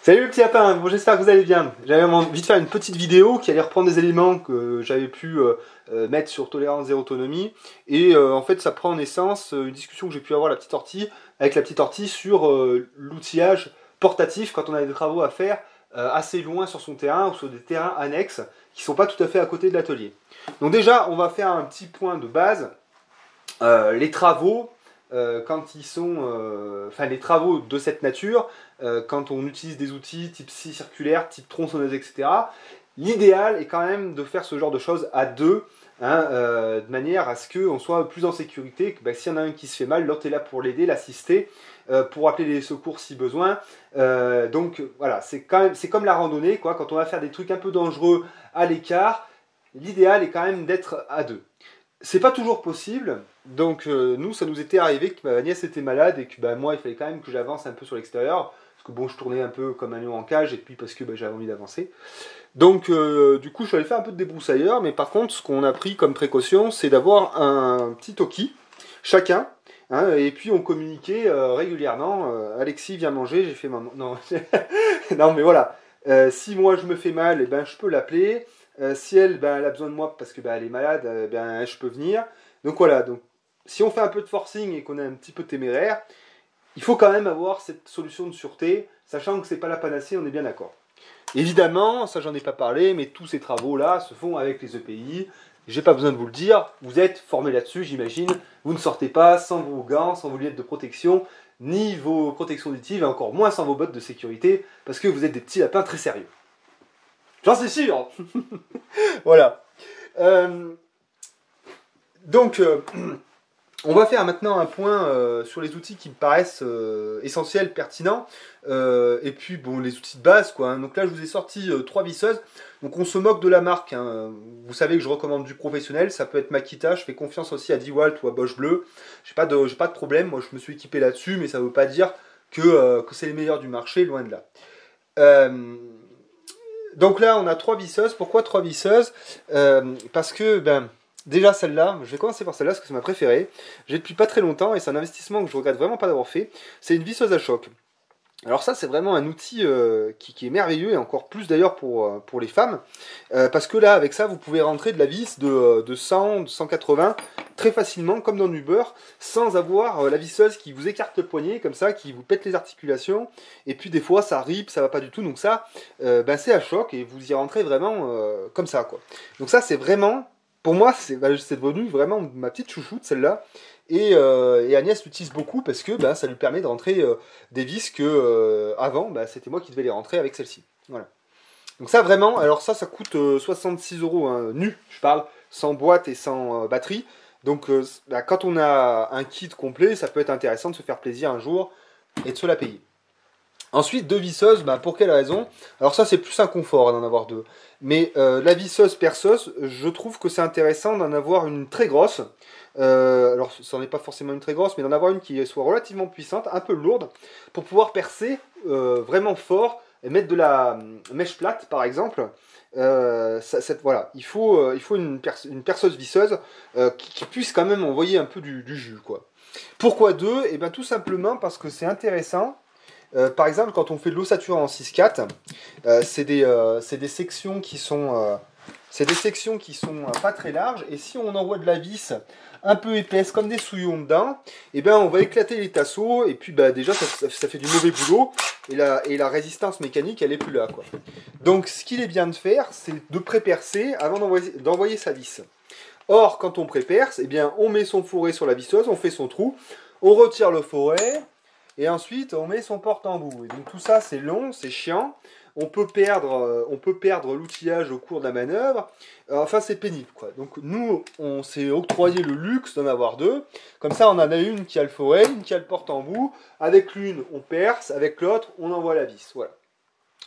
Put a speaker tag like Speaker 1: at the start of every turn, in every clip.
Speaker 1: Salut le petit lapin, bon, j'espère que vous allez bien. J'avais envie de faire une petite vidéo qui allait reprendre des éléments que j'avais pu mettre sur tolérance et autonomie. Et en fait ça prend naissance une discussion que j'ai pu avoir la petite ortie, avec la petite ortie sur l'outillage portatif quand on a des travaux à faire assez loin sur son terrain ou sur des terrains annexes qui ne sont pas tout à fait à côté de l'atelier. Donc déjà on va faire un petit point de base. Les travaux, quand ils sont, les travaux de cette nature, quand on utilise des outils type scie circulaire, type tronçonneuse, etc., l'idéal est quand même de faire ce genre de choses à deux, hein, de manière à ce qu'on soit plus en sécurité, que s'il y en a un qui se fait mal, l'autre est là pour l'aider, l'assister, pour appeler les secours si besoin. Donc voilà, c'est comme la randonnée, quoi, quand on va faire des trucs un peu dangereux à l'écart, l'idéal est quand même d'être à deux. C'est pas toujours possible, donc nous ça nous était arrivé que ma nièce était malade et que moi il fallait quand même que j'avance un peu sur l'extérieur, parce que bon je tournais un peu comme un lion en cage et puis parce que j'avais envie d'avancer. Donc du coup je suis allé faire un peu de débroussailleur, mais par contre ce qu'on a pris comme précaution c'est d'avoir un petit toki, chacun, hein, et puis on communiquait régulièrement, Alexis vient manger, j'ai fait maman, non, non mais voilà, si moi je me fais mal, et je peux l'appeler. Si elle, elle a besoin de moi parce que elle est malade, je peux venir. Donc voilà, donc, si on fait un peu de forcing et qu'on est un petit peu téméraire, il faut quand même avoir cette solution de sûreté, sachant que c'est pas la panacée, on est bien d'accord. Évidemment, ça j'en ai pas parlé, mais tous ces travaux-là se font avec les EPI. J'ai pas besoin de vous le dire, vous êtes formés là-dessus, j'imagine. Vous ne sortez pas sans vos gants, sans vos lunettes de protection, ni vos protections auditives, et encore moins sans vos bottes de sécurité, parce que vous êtes des petits lapins très sérieux. J'en suis sûr. Voilà. Donc, on va faire maintenant un point sur les outils qui me paraissent essentiels, pertinents. Et puis, bon, les outils de base, quoi. Hein. Donc là, je vous ai sorti 3 visseuses. Donc, on se moque de la marque. Hein. Vous savez que je recommande du professionnel. Ça peut être Makita. Je fais confiance aussi à DeWalt ou à Bosch Bleu. J'ai pas de problème. Moi, je me suis équipé là-dessus, mais ça ne veut pas dire que c'est les meilleurs du marché, loin de là. Donc là, on a 3 visseuses. Pourquoi 3 visseuses? Parce que, déjà celle-là, je vais commencer par celle-là parce que c'est ma préférée. J'ai depuis pas très longtemps et c'est un investissement que je regrette vraiment pas d'avoir fait. C'est une visseuse à choc. Alors ça, c'est vraiment un outil qui est merveilleux et encore plus d'ailleurs pour les femmes. Parce que là, avec ça, vous pouvez rentrer de la vis de 100, de 180 très facilement, comme dans du beurre, sans avoir la visseuse qui vous écarte le poignet, comme ça, qui vous pète les articulations. Et puis des fois, ça rip, ça va pas du tout. Donc ça, c'est à choc et vous y rentrez vraiment comme ça, quoi. Donc ça, c'est vraiment, pour moi, c'est devenu vraiment ma petite chouchoute, celle-là. Et Agnès l'utilise beaucoup parce que ça lui permet de rentrer des vis que avant, c'était moi qui devais les rentrer avec celle-ci. Voilà. Donc ça vraiment, alors ça coûte 66 € hein, nu, je parle, sans boîte et sans batterie. Donc quand on a un kit complet, ça peut être intéressant de se faire plaisir un jour et de se la payer. Ensuite, 2 visseuses, pour quelle raison? Alors ça c'est plus un confort d'en avoir 2. Mais la visseuse perceuse, je trouve que c'est intéressant d'en avoir une très grosse. Alors ça n'est pas forcément une très grosse, mais d'en avoir une qui soit relativement puissante, un peu lourde, pour pouvoir percer vraiment fort et mettre de la mèche plate par exemple. Voilà, il faut une perceuse visseuse qui puisse quand même envoyer un peu du jus, quoi. Pourquoi 2? Et tout simplement parce que c'est intéressant. Par exemple, quand on fait de l'ossature en 6-4, c'est des sections qui sont pas très larges, et si on envoie de la vis un peu épaisse, comme des souillons dedans, on va éclater les tasseaux, et puis déjà ça fait du mauvais boulot, et la résistance mécanique elle est plus là, quoi. Donc ce qu'il est bien de faire, c'est de pré-percer avant d'envoyer sa vis. Or, quand on pré-perce, on met son fourré sur la visseuse, on fait son trou, on retire le fourré, et ensuite on met son porte-embout. Et donc tout ça c'est long, c'est chiant. On peut perdre l'outillage au cours de la manœuvre. Enfin c'est pénible, quoi. Donc nous on s'est octroyé le luxe d'en avoir 2. Comme ça on en a une qui a le fourré, une qui a le porte-embout. Avec l'une on perce, avec l'autre on envoie la vis. Voilà.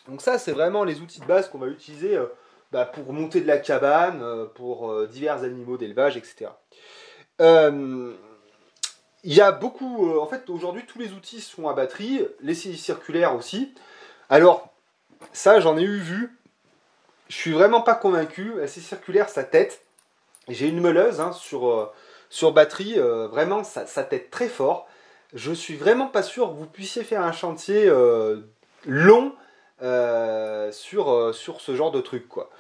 Speaker 1: Donc ça c'est vraiment les outils de base qu'on va utiliser pour monter de la cabane, pour divers animaux d'élevage, etc. Il y a beaucoup, en fait aujourd'hui tous les outils sont à batterie, les scies circulaires aussi. Alors ça j'en ai vu, je suis vraiment pas convaincu, la scie circulaire ça tète. J'ai une meuleuse sur batterie, vraiment ça tète très fort. Je suis vraiment pas sûr que vous puissiez faire un chantier long sur ce genre de truc, quoi.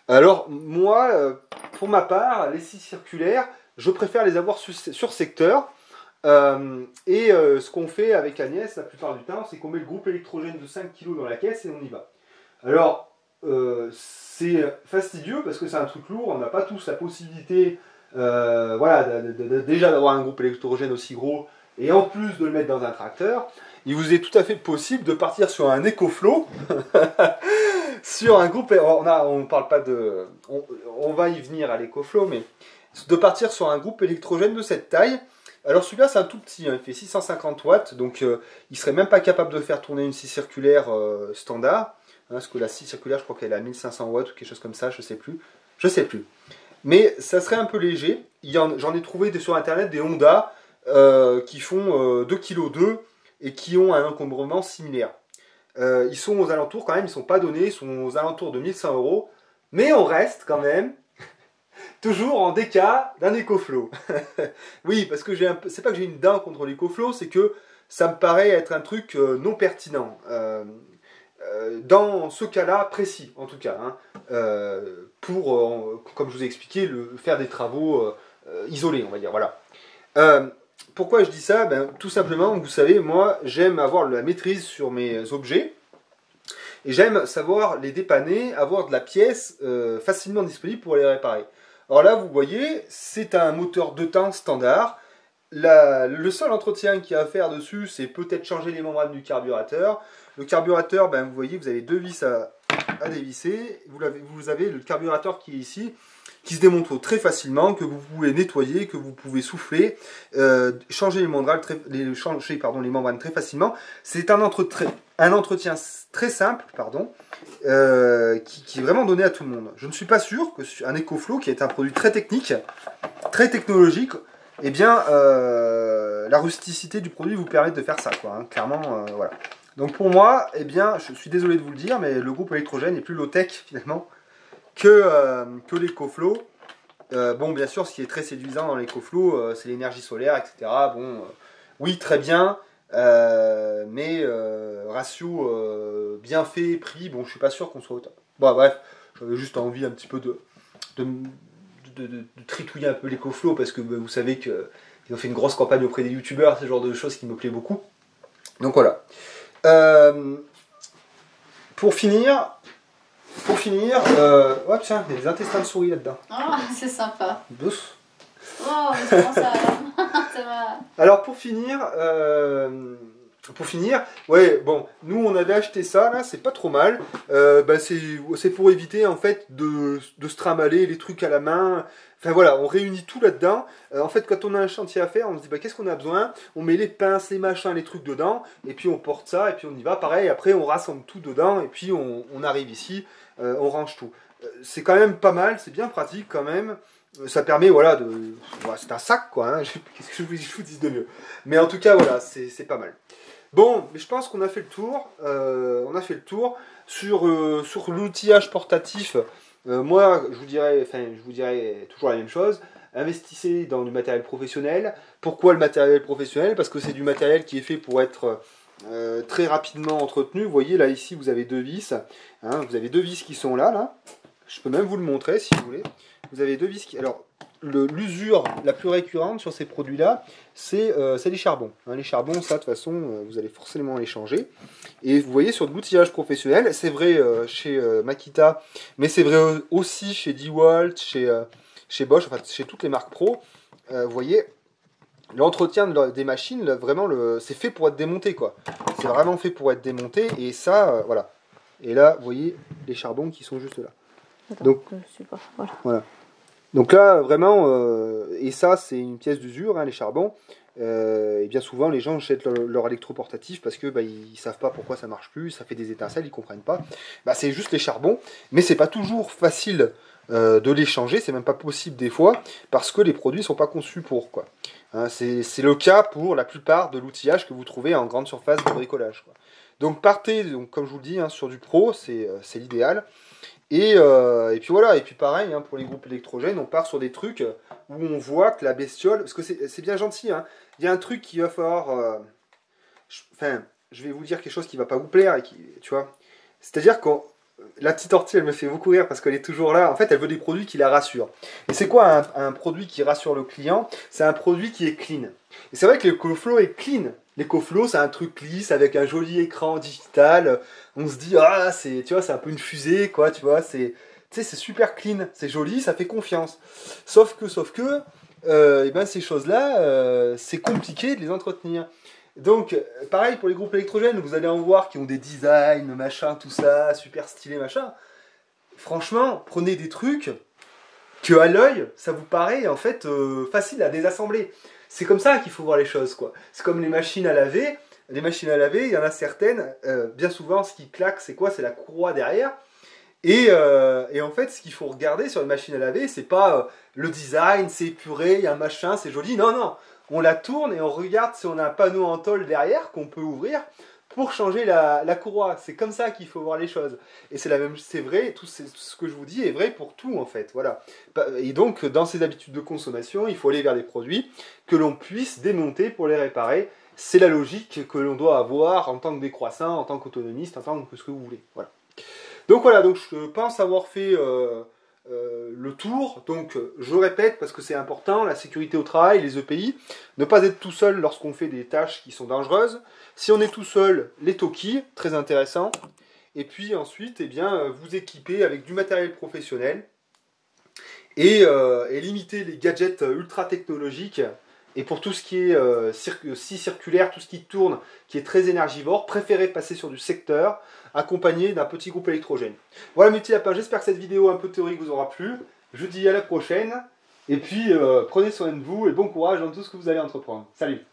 Speaker 1: Alors, moi, pour ma part, les scies circulaires, je préfère les avoir sur secteur. Ce qu'on fait avec Agnès, la plupart du temps, c'est qu'on met le groupe électrogène de 5 kg dans la caisse et on y va. Alors, c'est fastidieux parce que c'est un truc lourd, on n'a pas tous la possibilité voilà, déjà d'avoir un groupe électrogène aussi gros et en plus de le mettre dans un tracteur. Il vous est tout à fait possible de partir sur un EcoFlow, sur un groupe, on parle pas de, on va y venir à l'EcoFlow, mais de partir sur un groupe électrogène de cette taille. Alors celui-là c'est un tout petit, hein, il fait 650 watts, donc il serait même pas capable de faire tourner une scie circulaire standard, hein, parce que la scie circulaire je crois qu'elle a 1500 watts ou quelque chose comme ça, je sais plus. Mais ça serait un peu léger. J'en ai trouvé sur internet des Honda qui font 2,2 kg et qui ont un encombrement similaire. Ils sont aux alentours quand même, ils ne sont pas donnés, ils sont aux alentours de 1100 €, mais on reste quand même toujours en DK d'un EcoFlow. Oui, parce que c'est pas que j'ai une dent contre l'EcoFlow, c'est que ça me paraît être un truc non pertinent. Dans ce cas-là précis, en tout cas, hein, pour, comme je vous ai expliqué, faire des travaux isolés, on va dire. Voilà. Pourquoi je dis ça? Ben, tout simplement, vous savez, moi, j'aime avoir la maîtrise sur mes objets. Et j'aime savoir les dépanner, avoir de la pièce facilement disponible pour les réparer. Alors là, vous voyez, c'est un moteur 2 temps standard. Le seul entretien qu'il y a à faire dessus, c'est peut-être changer les membranes du carburateur. Le carburateur, ben, vous voyez, vous avez 2 vis à dévisser. Vous avez le carburateur qui est ici, qui se démonte très facilement, que vous pouvez nettoyer, que vous pouvez souffler, changer les membranes très facilement. C'est un entretien très simple, qui est vraiment donné à tout le monde. Je ne suis pas sûr qu'un EcoFlow, qui est un produit très technique, très technologique, eh bien, la rusticité du produit vous permet de faire ça, quoi, hein, clairement, voilà. Donc pour moi, eh bien, je suis désolé de vous le dire, mais le groupe électrogène est plus low-tech, finalement, que l'EcoFlow. Bon, bien sûr, ce qui est très séduisant dans l'EcoFlow, c'est l'énergie solaire, etc. Bon, oui, très bien, mais ratio bienfait-prix, bon, je suis pas sûr qu'on soit au top. Bon, bref, j'avais juste envie un petit peu de tritouiller un peu l'EcoFlow, parce que vous savez qu'ils ont fait une grosse campagne auprès des youtubeurs, c'est le genre de choses qui me plaît beaucoup. Donc voilà. Pour finir, oh tiens, il y a des intestins de souris là-dedans.
Speaker 2: Oh, c'est sympa.
Speaker 1: Douce.
Speaker 2: Oh, mais comment ça
Speaker 1: Alors pour finir, ouais, bon, nous on avait acheté ça là, c'est pas trop mal. C'est pour éviter en fait de se trimballer les trucs à la main. Enfin voilà, on réunit tout là-dedans. En fait, quand on a un chantier à faire, on se dit bah, qu'est-ce qu'on a besoin? On met les pinces, les machins, les trucs dedans, et puis on porte ça, et puis on y va. Pareil, après on rassemble tout dedans, et puis on arrive ici, on range tout. C'est quand même pas mal, c'est bien pratique quand même. Ça permet, voilà, c'est un sac quoi, hein. Qu'est-ce que je vous dis de mieux? Mais en tout cas, voilà, c'est pas mal. Bon, mais je pense qu'on a fait le tour. On a fait le tour sur l'outillage portatif. Moi, je vous dirais toujours la même chose. Investissez dans du matériel professionnel. Pourquoi le matériel professionnel? Parce que c'est du matériel qui est fait pour être très rapidement entretenu. Vous voyez, là, ici, vous avez 2 vis. Hein, vous avez 2 vis qui sont là. Je peux même vous le montrer, si vous voulez. Vous avez 2 vis qui... Alors, l'usure la plus récurrente sur ces produits-là, c'est les charbons. Hein, les charbons, ça, de toute façon, vous allez forcément les changer. Et vous voyez, sur de l'outillage professionnel, c'est vrai chez Makita, mais c'est vrai aussi chez DeWalt, chez Bosch, enfin, chez toutes les marques pro. Vous voyez, l'entretien des machines, là, vraiment, c'est fait pour être démonté, quoi. C'est vraiment fait pour être démonté, et ça, voilà. Et là, vous voyez les charbons qui sont juste là.
Speaker 2: Attends,
Speaker 1: donc, voilà. Donc là, vraiment, et ça, c'est une pièce d'usure, hein, les charbons. Et bien souvent, les gens jettent leur électroportatif parce que ils savent pas pourquoi ça marche plus, ça fait des étincelles, ils comprennent pas. C'est juste les charbons, mais c'est pas toujours facile de les changer, c'est même pas possible des fois parce que les produits sont pas conçus pour, quoi. Hein, c'est le cas pour la plupart de l'outillage que vous trouvez en grande surface de bricolage, quoi. Donc partez, comme je vous le dis, hein, sur du pro, c'est l'idéal. Et puis voilà, et puis pareil, hein, pour les groupes électrogènes, on part sur des trucs où on voit que la bestiole, parce que c'est bien gentil, hein, il y a un truc qui va falloir, je vais vous dire quelque chose qui va pas vous plaire, tu vois, c'est-à-dire que la petite ortie, elle me fait beaucoup rire parce qu'elle est toujours là. En fait, elle veut des produits qui la rassurent. Et c'est quoi un produit qui rassure le client? C'est un produit qui est clean. Et c'est vrai que l'EcoFlow est clean. L'EcoFlow, c'est un truc lisse avec un joli écran digital. On se dit, ah, c'est, tu vois, c'est un peu une fusée, quoi, tu vois, c'est, tu sais, c'est super clean, c'est joli, ça fait confiance. Sauf que, et ben, ces choses-là, c'est compliqué de les entretenir. Donc, pareil pour les groupes électrogènes, vous allez en voir qui ont des designs, machin, tout ça, super stylé, machin. Franchement, prenez des trucs que à l'œil, ça vous paraît en fait facile à désassembler. C'est comme ça qu'il faut voir les choses, quoi. C'est comme les machines à laver. Les machines à laver, il y en a certaines, bien souvent, ce qui claque, c'est quoi? C'est la courroie derrière. Et en fait, ce qu'il faut regarder sur une machine à laver, c'est pas le design, c'est épuré, il y a un machin, c'est joli. Non, non. On la tourne et on regarde si on a un panneau en tôle derrière qu'on peut ouvrir pour changer la courroie. C'est comme ça qu'il faut voir les choses. Et c'est la même, c'est vrai, tout ce que je vous dis est vrai pour tout en fait. Voilà. Et donc, dans ces habitudes de consommation, il faut aller vers des produits que l'on puisse démonter pour les réparer. C'est la logique que l'on doit avoir en tant que décroissant, en tant qu'autonomiste, en tant que ce que vous voulez. Voilà. Donc voilà, donc je pense avoir fait le tour. Donc je répète parce que c'est important, la sécurité au travail, les EPI, ne pas être tout seul lorsqu'on fait des tâches qui sont dangereuses. Si on est tout seul, les Toki, très intéressant. Et puis ensuite, eh bien, vous équiper avec du matériel professionnel et limiter les gadgets ultra technologiques. Et pour tout ce qui est si circulaire, tout ce qui tourne, qui est très énergivore, préférez passer sur du secteur, accompagné d'un petit groupe électrogène. Voilà mes petits lapins, j'espère que cette vidéo un peu théorique vous aura plu. Je vous dis à la prochaine, et puis prenez soin de vous et bon courage dans tout ce que vous allez entreprendre. Salut!